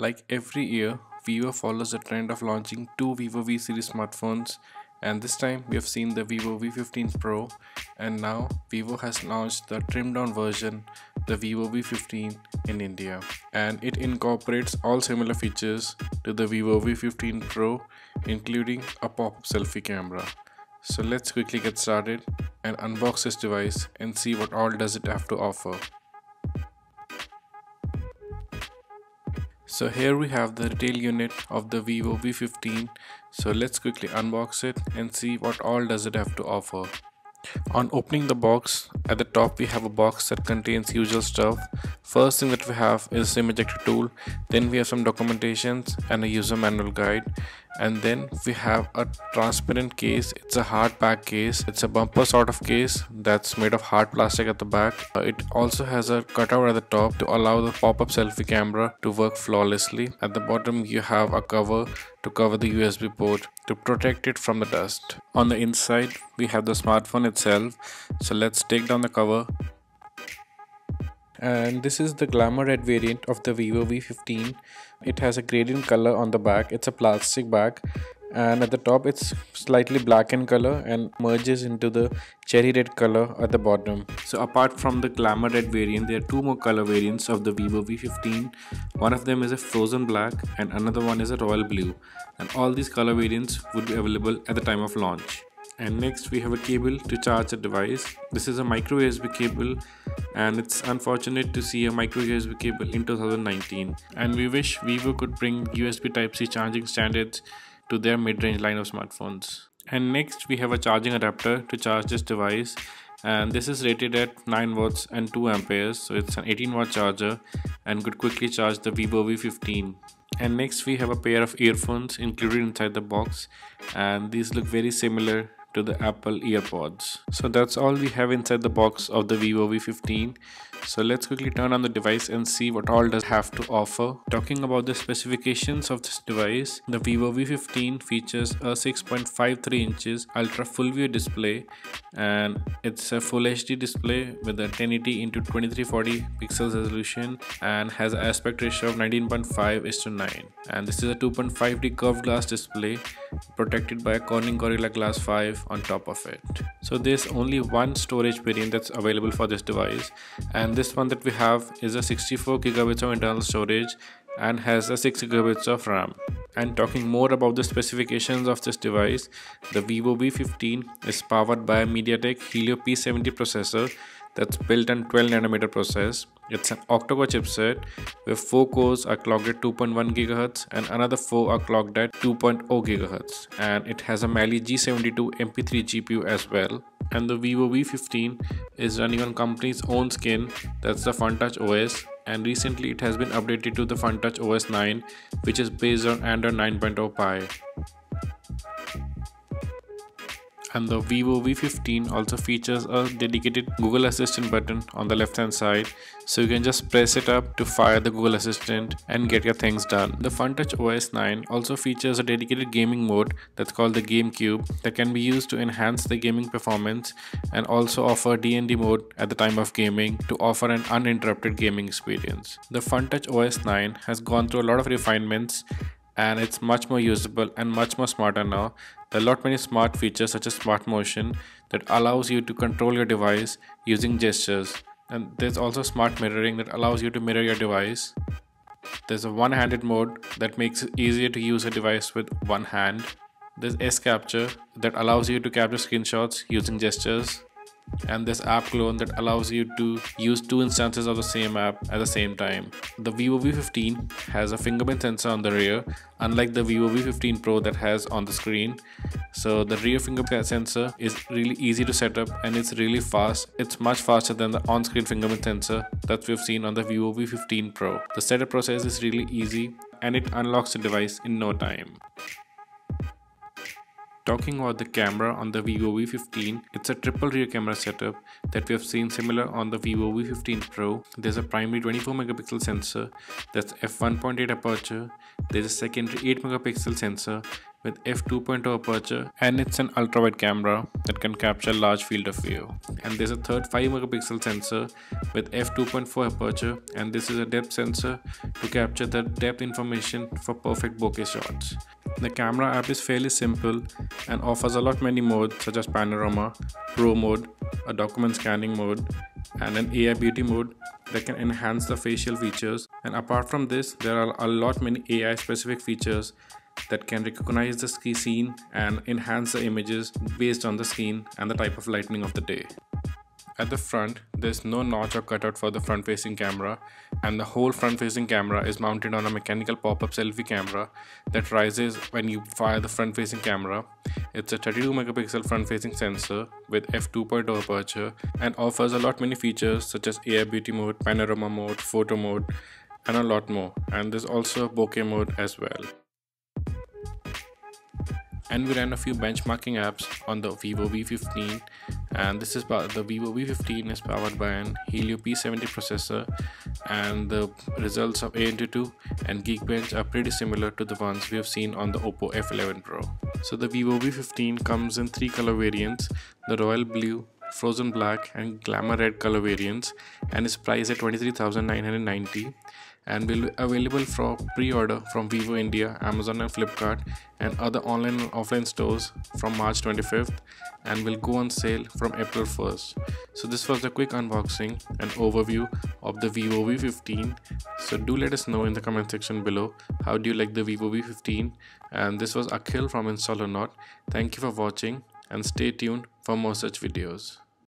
Like every year, Vivo follows the trend of launching two Vivo V series smartphones, and this time we have seen the Vivo V15 Pro, and now Vivo has launched the trimmed down version, the Vivo V15 in India, and it incorporates all similar features to the Vivo V15 Pro, including a pop-up selfie camera. So let's quickly get started and unbox this device and see what all does it have to offer. So here we have the retail unit of the Vivo V15. So let's quickly unbox it and see what all does it have to offer. On opening the box, at the top we have a box that contains usual stuff. First thing that we have is SIM ejector tool, then we have some documentations and a user manual guide, and then we have a transparent case. It's a hard back case. It's a bumper sort of case that's made of hard plastic at the back. It also has a cutout at the top to allow the pop-up selfie camera to work flawlessly. At the bottom you have a cover to cover the USB port to protect it from the dust. On the inside we have the smartphone itself, so let's take down the cover. And this is the Glamour Red variant of the Vivo V15. It has a gradient color on the back. It's a plastic back, and at the top it's slightly black in color and merges into the cherry red color at the bottom. So apart from the Glamour Red variant, there are two more color variants of the Vivo V15. One of them is a frozen black and another one is a royal blue, and all these color variants would be available at the time of launch. And next we have a cable to charge the device. This is a micro USB cable, and it's unfortunate to see a micro USB cable in 2019, and we wish Vivo could bring USB Type-C charging standards to their mid-range line of smartphones. And next we have a charging adapter to charge this device, and this is rated at 9 watts and 2 amperes, so it's an 18-watt charger and could quickly charge the Vivo V15. And next we have a pair of earphones included inside the box, and these look very similar to the Apple EarPods. So that's all we have inside the box of the Vivo V15. So let's quickly turn on the device and see what all does have to offer. Talking about the specifications of this device, the Vivo V15 features a 6.53 inches ultra full view display, and it's a full HD display with a 1080 into 2340 pixels resolution and has an aspect ratio of 19.5:9. And this is a 2.5D curved glass display protected by a Corning Gorilla Glass 5 on top of it. So there's only one storage variant that's available for this device, and this one that we have is a 64 gigabits of internal storage and has a 6 gigabits of RAM. And talking more about the specifications of this device, the Vivo V15 is powered by a MediaTek Helio P70 processor that's built on 12nm process. It's an octa-core chipset where 4 cores are clocked at 2.1 GHz and another 4 are clocked at 2.0 GHz, and it has a Mali G72 MP3 GPU as well. And the Vivo V15 is running on company's own skin, that's the FunTouch OS, and recently it has been updated to the FunTouch OS 9, which is based on Android 9.0 Pie. And the Vivo V15 also features a dedicated Google Assistant button on the left hand side, so you can just press it up to fire the Google Assistant and get your things done. The FunTouch OS 9 also features a dedicated gaming mode that's called the Game Cube that can be used to enhance the gaming performance and also offer D&D mode at the time of gaming to offer an uninterrupted gaming experience. The FunTouch OS 9 has gone through a lot of refinements, and it's much more usable and much more smarter now. There are a lot many smart features such as smart motion that allows you to control your device using gestures, and there's also smart mirroring that allows you to mirror your device. There's a one-handed mode that makes it easier to use a device with one hand. There's S capture that allows you to capture screenshots using gestures. And this app clone that allows you to use two instances of the same app at the same time. The Vivo V15 has a fingerprint sensor on the rear, unlike the Vivo V15 Pro that has on the screen. So the rear fingerprint sensor is really easy to set up and it's really fast. It's much faster than the on-screen fingerprint sensor that we've seen on the Vivo V15 Pro. The setup process is really easy and it unlocks the device in no time. Talking about the camera on the Vivo V15, it's a triple rear camera setup that we have seen similar on the Vivo V15 Pro. There's a primary 24 megapixel sensor that's f1.8 aperture. There's a secondary 8 megapixel sensor with f2.0 aperture, and it's an ultra wide camera that can capture large field of view. And there's a third 5 megapixel sensor with f2.4 aperture, and this is a depth sensor to capture the depth information for perfect bokeh shots. The camera app is fairly simple and offers a lot many modes such as panorama, pro mode, a document scanning mode, and an AI beauty mode that can enhance the facial features. And apart from this, there are a lot many AI specific features that can recognize the scene and enhance the images based on the scene and the type of lighting of the day. At the front, there's no notch or cutout for the front facing camera, and the whole front facing camera is mounted on a mechanical pop-up selfie camera that rises when you fire the front facing camera. It's a 32 megapixel front facing sensor with f2.0 aperture and offers a lot many features such as AI beauty mode, panorama mode, photo mode, and a lot more. And there's also a bokeh mode as well. And we ran a few benchmarking apps on the Vivo V15, and this is the Vivo V15 is powered by an Helio P70 processor, and the results of ANTU and Geekbench are pretty similar to the ones we have seen on the Oppo F11 Pro. So the Vivo V15 comes in 3 color variants: the Royal Blue, Frozen Black, and Glamour Red color variants, and is priced at 23,990 and will be available for pre-order from Vivo India, Amazon and Flipkart and other online and offline stores from March 25th, and will go on sale from April 1st. So this was a quick unboxing and overview of the Vivo V15. So do let us know in the comment section below how do you like the Vivo V15, and this was Akhil from Install or Not. Thank you for watching and stay tuned for more such videos.